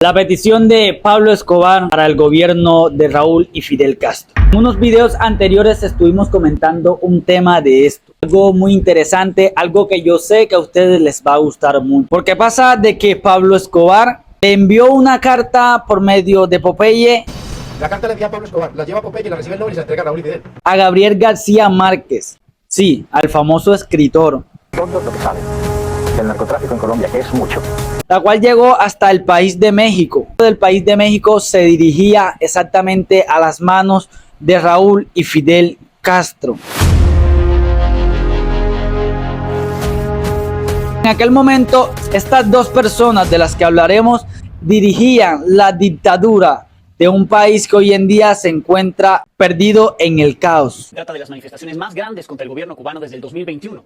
La petición de Pablo Escobar para el gobierno de Raúl y Fidel Castro. En unos videos anteriores estuvimos comentando un tema de esto. Algo muy interesante, algo que yo sé que a ustedes les va a gustar mucho. Porque pasa de que Pablo Escobar le envió una carta por medio de Popeye. La carta la envía Pablo Escobar, la lleva Popeye, la recibe el Nobel y se la entrega a Raúl y Fidel. A Gabriel García Márquez. Sí, al famoso escritor. Todos lo que saben del narcotráfico en Colombia, que es mucho. La cual llegó hasta el país de México. Del país de México se dirigía exactamente a las manos de Raúl y Fidel Castro. En aquel momento, estas dos personas de las que hablaremos dirigían la dictadura de un país que hoy en día se encuentra perdido en el caos. Se trata de las manifestaciones más grandes contra el gobierno cubano desde el 2021.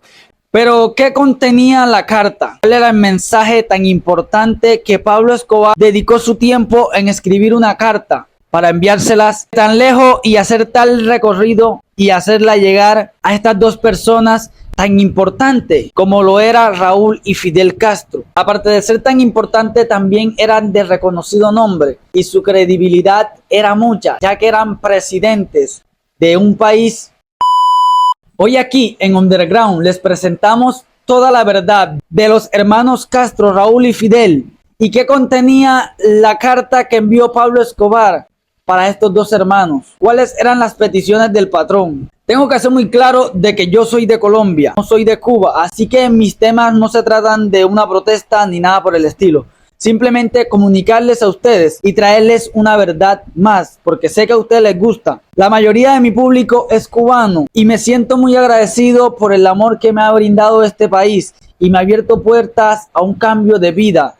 Pero, ¿qué contenía la carta? ¿Cuál era el mensaje tan importante que Pablo Escobar dedicó su tiempo en escribir una carta para enviárselas tan lejos y hacer tal recorrido y hacerla llegar a estas dos personas tan importante como lo era Raúl y Fidel Castro? Aparte de ser tan importante, también eran de reconocido nombre y su credibilidad era mucha, ya que eran presidentes de un país. Hoy aquí en Underground les presentamos toda la verdad de los hermanos Castro, Raúl y Fidel, y qué contenía la carta que envió Pablo Escobar para estos dos hermanos. ¿Cuáles eran las peticiones del patrón? Tengo que hacer muy claro de que yo soy de Colombia, no soy de Cuba, así que mis temas no se tratan de una protesta ni nada por el estilo. Simplemente comunicarles a ustedes y traerles una verdad más, porque sé que a ustedes les gusta. La mayoría de mi público es cubano y me siento muy agradecido por el amor que me ha brindado este país y me ha abierto puertas a un cambio de vida.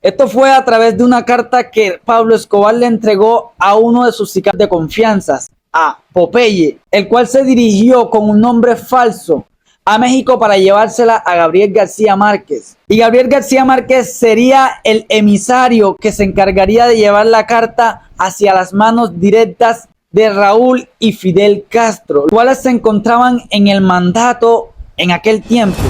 Esto fue a través de una carta que Pablo Escobar le entregó a uno de sus sicarios de confianza, a Popeye, el cual se dirigió con un nombre falso a México para llevársela a Gabriel García Márquez. Y Gabriel García Márquez sería el emisario que se encargaría de llevar la carta hacia las manos directas de Raúl y Fidel Castro, los cuales se encontraban en el mandato en aquel tiempo.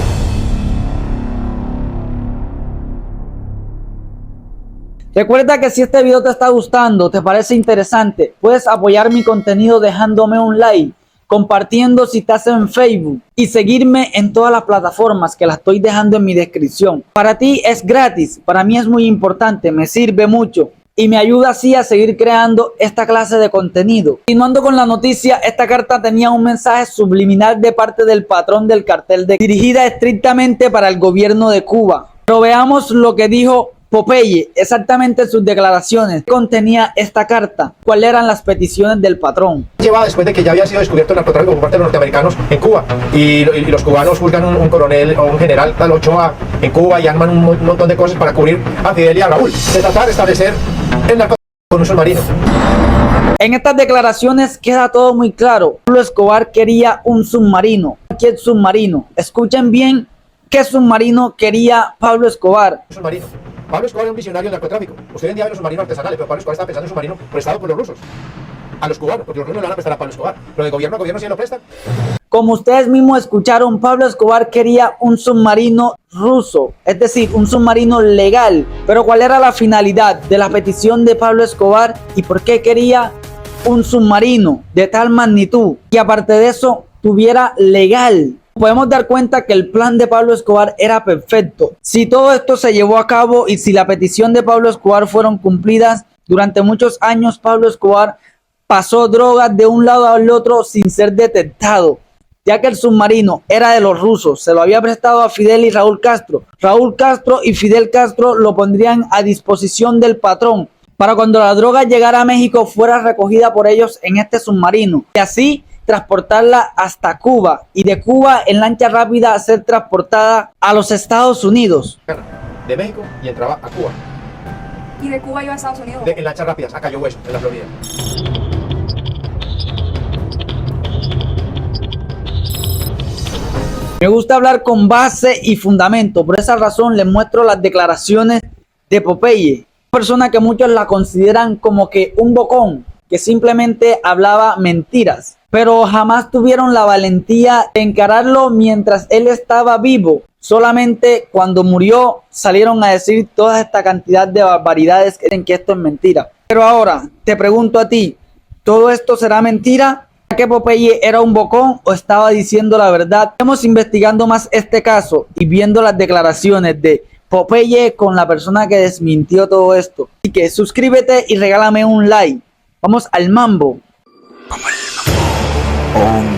Recuerda que si este video te está gustando, te parece interesante, puedes apoyar mi contenido dejándome un like, compartiendo si estás en Facebook y seguirme en todas las plataformas que las estoy dejando en mi descripción. Para ti es gratis, para mí es muy importante, me sirve mucho y me ayuda así a seguir creando esta clase de contenido. Continuando con la noticia, esta carta tenía un mensaje subliminal de parte del patrón del cartel dirigida estrictamente para el gobierno de Cuba. Pero veamos lo que dijo Popeye, exactamente sus declaraciones. ¿Qué contenía esta carta? ¿Cuáles eran las peticiones del patrón? Lleva después de que ya había sido descubierto el narcotráfico por parte de los norteamericanos en Cuba y los cubanos juzgan un coronel o un general tal Ochoa en Cuba y arman un montón de cosas para cubrir a Fidel y a Raúl. Se trataba de establecer el narcotráfico con un submarino. En estas declaraciones queda todo muy claro. Pablo Escobar quería un submarino. ¿Qué submarino? Escuchen bien qué submarino quería Pablo Escobar. Un submarino. Pablo Escobar era un visionario del narcotráfico. Usted vendía los submarinos artesanales, pero Pablo Escobar estaba pensando en un submarino prestado por los rusos a los cubanos, porque los rusos no le van a prestar a Pablo Escobar, pero de gobierno a gobierno sí lo prestan. Como ustedes mismos escucharon, Pablo Escobar quería un submarino ruso, es decir, un submarino legal. Pero ¿cuál era la finalidad de la petición de Pablo Escobar y por qué quería un submarino de tal magnitud que aparte de eso tuviera legal? Podemos dar cuenta que el plan de Pablo Escobar era perfecto. Si todo esto se llevó a cabo y si la petición de Pablo Escobar fueron cumplidas, durante muchos años Pablo Escobar pasó drogas de un lado al otro sin ser detectado, ya que el submarino era de los rusos, se lo había prestado a Fidel y Raúl Castro. Raúl Castro y Fidel Castro lo pondrían a disposición del patrón para cuando la droga llegara a México fuera recogida por ellos en este submarino y así transportarla hasta Cuba y de Cuba en lancha rápida a ser transportada a los Estados Unidos. De México y entraba a Cuba. ¿Y de Cuba iba a Estados Unidos? En lanchas rápidas, a Cayo Hueso, en la Florida. Me gusta hablar con base y fundamento, por esa razón les muestro las declaraciones de Popeye, persona que muchos la consideran como que un bocón, que simplemente hablaba mentiras. pero jamás tuvieron la valentía de encararlo mientras él estaba vivo. Solamente cuando murió salieron a decir toda esta cantidad de barbaridades que dicen que esto es mentira. Pero ahora te pregunto a ti, ¿todo esto será mentira? ¿Que Popeye era un bocón o estaba diciendo la verdad? Estamos investigando más este caso y viendo las declaraciones de Popeye con la persona que desmintió todo esto. Así que suscríbete y regálame un like. Vamos al mambo. Om